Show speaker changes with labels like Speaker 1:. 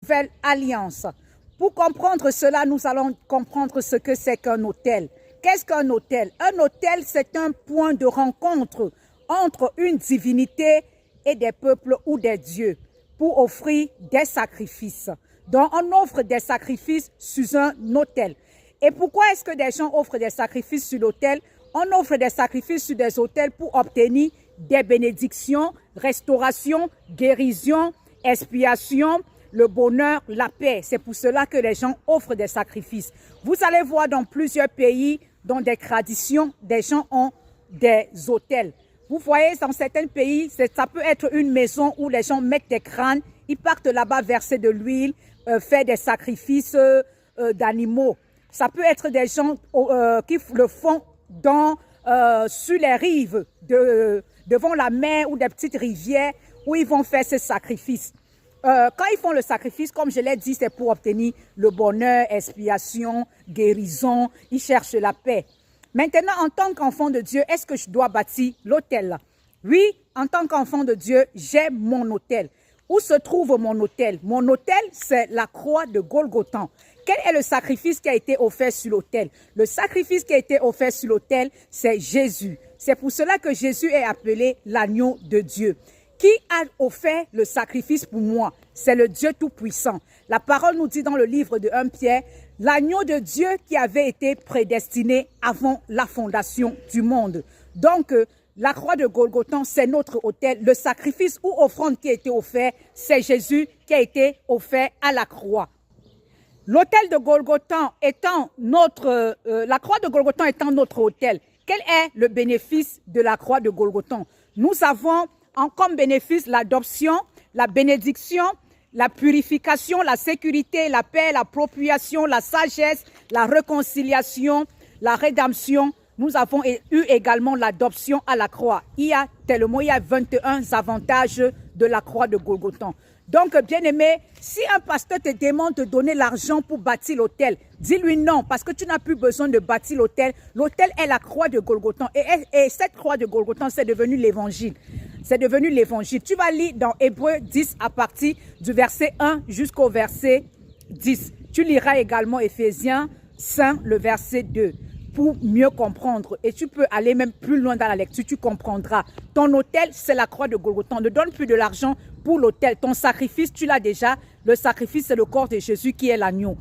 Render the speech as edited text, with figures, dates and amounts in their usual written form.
Speaker 1: nouvelle alliance. Pour comprendre cela, nous allons comprendre ce que c'est qu'un autel. Qu'est-ce qu'un autel? Un autel, c'est un point de rencontre entre une divinité et des peuples ou des dieux pour offrir des sacrifices. Donc, on offre des sacrifices sur un autel. Et pourquoi est-ce que des gens offrent des sacrifices sur l'autel? On offre des sacrifices sur des autels pour obtenir des bénédictions, restauration, guérison, expiation, le bonheur, la paix. C'est pour cela que les gens offrent des sacrifices. Vous allez voir dans plusieurs pays, dans des traditions, des gens ont des autels. Vous voyez, dans certains pays, ça peut être une maison où les gens mettent des crânes, ils partent là-bas verser de l'huile, faire des sacrifices d'animaux. Ça peut être des gens qui le font sur les rives, devant la mer ou des petites rivières où ils vont faire ces sacrifices. Quand ils font le sacrifice, comme je l'ai dit, c'est pour obtenir le bonheur, expiation, guérison. Ils cherchent la paix. Maintenant, en tant qu'enfant de Dieu, est-ce que je dois bâtir l'autel? Oui, en tant qu'enfant de Dieu, j'ai mon autel. Où se trouve mon autel? Mon autel, c'est la croix de Golgotha. Quel est le sacrifice qui a été offert sur l'autel? Le sacrifice qui a été offert sur l'autel, c'est Jésus. C'est pour cela que Jésus est appelé l'agneau de Dieu. Qui a offert le sacrifice pour moi? C'est le Dieu Tout-Puissant. La parole nous dit dans le livre de 1 Pierre, l'agneau de Dieu qui avait été prédestiné avant la fondation du monde. Donc, la croix de Golgotha, c'est notre autel. Le sacrifice ou offrande qui a été offert, c'est Jésus qui a été offert à la croix. L'autel de Golgotha étant la croix de Golgotha étant notre autel, quel est le bénéfice de la croix de Golgotha? Nous avons comme bénéfice l'adoption, la bénédiction, la purification, la sécurité, la paix, la propitiation, la sagesse, la réconciliation, la rédemption. Nous avons eu également l'adoption à la croix. Il y a 21 avantages de la croix de Golgotha. Donc, bien-aimé, si un pasteur te demande de donner l'argent pour bâtir l'autel, dis-lui non, parce que tu n'as plus besoin de bâtir l'autel. L'autel est la croix de Golgotha. Et cette croix de Golgotha, c'est devenu l'évangile. C'est devenu l'évangile. Tu vas lire dans Hébreux 10 à partir du verset 1 jusqu'au verset 10. Tu liras également Éphésiens 5, le verset 2. Pour mieux comprendre. Et tu peux aller même plus loin dans la lecture, tu comprendras. Ton autel, c'est la croix de Golgotha. Ne donne plus de l'argent pour l'autel. Ton sacrifice, tu l'as déjà. Le sacrifice, c'est le corps de Jésus qui est l'agneau.